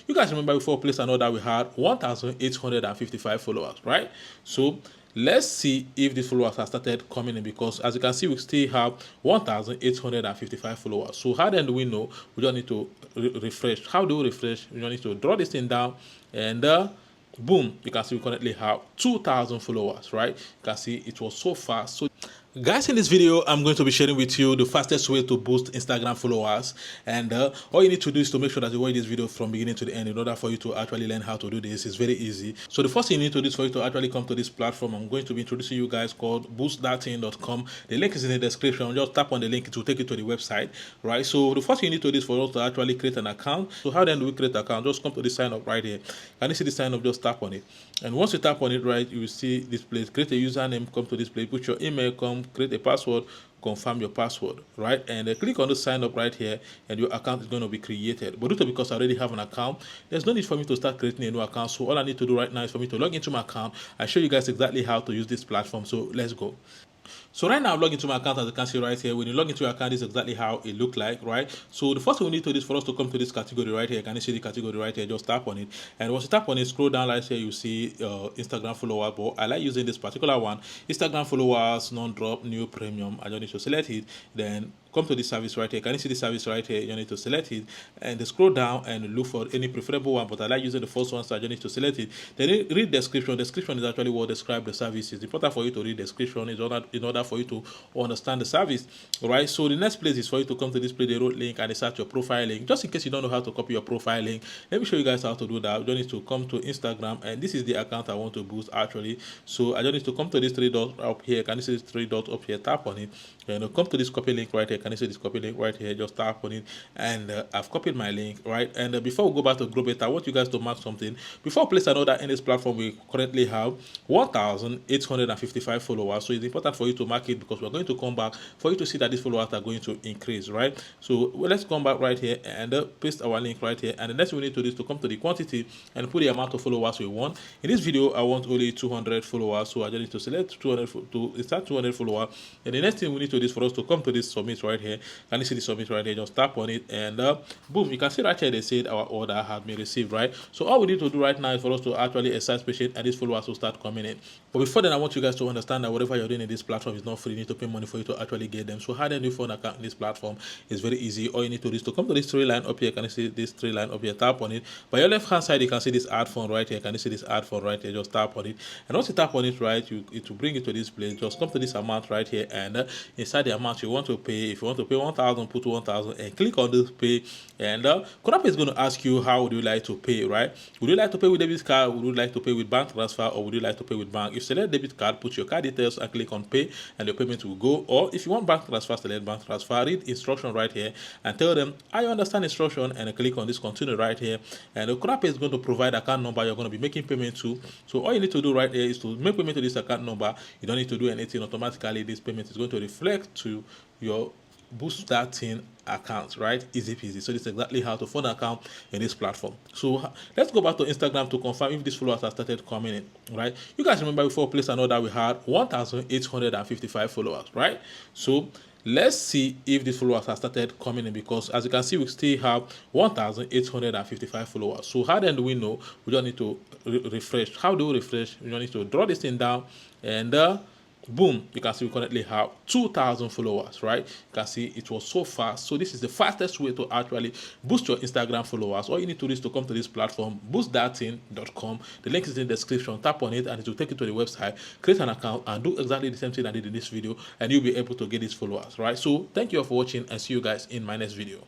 You guys remember before place an order we had 1,855 followers, right? So let's see if these followers have started coming in, because as you can see we still have 1,855 followers. So how then do we know? We just need to refresh. How do we refresh? We just need to draw this thing down, and boom, you can see we currently have 2,000 followers, right? You can see it was so fast. So guys, in this video I'm going to be sharing with you the fastest way to boost Instagram followers, and all you need to do is to make sure that you watch this video from beginning to the end in order for you to actually learn how to do this. It's very easy. So the first thing you need to do is for you to actually come to this platform I'm going to be introducing you guys, called boostthatthing.com. The link is in the description. Just tap on the link, it will take you to the website, right? So the first thing you need to do is for us to actually create an account. So how then do we create an account? Just come to the sign up right here. Can you see the sign up? Just tap on it, and once you tap on it, right, you will see this place. Create a username, come to this place, put your email, come create a password, confirm your password, right? And click on the sign up right here, and your account is going to be created. But because I already have an account, there's no need for me to start creating a new account. So all I need to do right now is for me to log into my account. I show you guys exactly how to use this platform. So let's go. So right now I'm logged into my account, as you can see right here. When you log into your account, this is exactly how it looked like, right? So the first thing we need to do is for us to come to this category right here. Can you see the category right here? Just tap on it, and once you tap on it, scroll down right here, you see Instagram followers. But I like using this particular one, Instagram followers, non-drop, new premium. I just need to select it, then come to this service right here. Can you see the service right here? You need to select it, and scroll down and look for any preferable one, but I like using the first one, so I just need to select it. Then read description. Description is actually what describes the service. It's important for you to read description in order for you to understand the service. Alright, so the next place is for you to come to this place, the road link, and insert your profile link. Just in case you don't know how to copy your profile link, let me show you guys how to do that. You don't need to come to Instagram, and this is the account I want to boost actually. So I just need to come to this three dots up here. Can you see this three dots up here? Tap on it, and come to this copy link right here. Can you see this copy link right here? Just tap on it, and I've copied my link, right? And before we go back to GrowBeta, I want you guys to mark something. Before I place an order in this platform, we currently have 1,855 followers. So it's important for you to mark it, because we're going to come back for you to see that these followers are going to increase, right? So let's come back right here and paste our link right here. And the next thing we need to do is to come to the quantity and put the amount of followers we want. In this video, I want only 200 followers, so I just need to select 200 to start 200 followers. And the next thing we need to do is for us to come to this submit right here. Can you see the submit right here? Just tap on it, and boom, you can see right here they said our order had been received, right? So all we need to do right now is for us to actually exercise patience, and these followers will start coming in. But before then, I want you guys to understand that whatever you're doing in this platform is not free. You need to pay money for you to actually get them. So how do you phone account in this platform? Is very easy. All you need to do is to come to this three line up here. Can you see this three line up here? Tap on it. By your left hand side, you can see this add phone right here. Can you see this add phone right here? Just tap on it, and once you tap on it, right, it will bring you to this place. Just come to this amount right here, and inside the amount you want to pay, if you want to pay 1,000, put 1,000 and click on this pay. And Konapa is going to ask you, how would you like to pay, right? Would you like to pay with debit card? Would you like to pay with bank transfer, or would you like to pay with bank? If you select debit card, put your card details and click on pay, and your payment will go. Or if you want bank transfer, select bank transfer, read instruction right here and tell them I understand instruction, and click on this continue right here. And Konapa is going to provide account number you're going to be making payment to. So all you need to do right here is to make payment to this account number. You don't need to do anything. Automatically this payment is going to reflect to your Boost That Thing account, right? Easy peasy. So this is exactly how to fund an account in this platform. So let's go back to Instagram to confirm if these followers have started coming in, right? You guys remember before place an order we had 1,855 followers, right? So let's see if these followers have started coming in, because as you can see we still have 1,855 followers. So how then do we know? We just need to refresh. How do we refresh? We just need to draw this thing down, and boom, you can see we currently have 2,000 followers, right? You can see it was so fast. So this is the fastest way to actually boost your Instagram followers. All you need to do is to come to this platform, boostthatthing.com. The link is in the description. Tap on it, and it will take you to the website. Create an account and do exactly the same thing I did in this video, and you'll be able to get these followers, right? So thank you all for watching, and see you guys in my next video.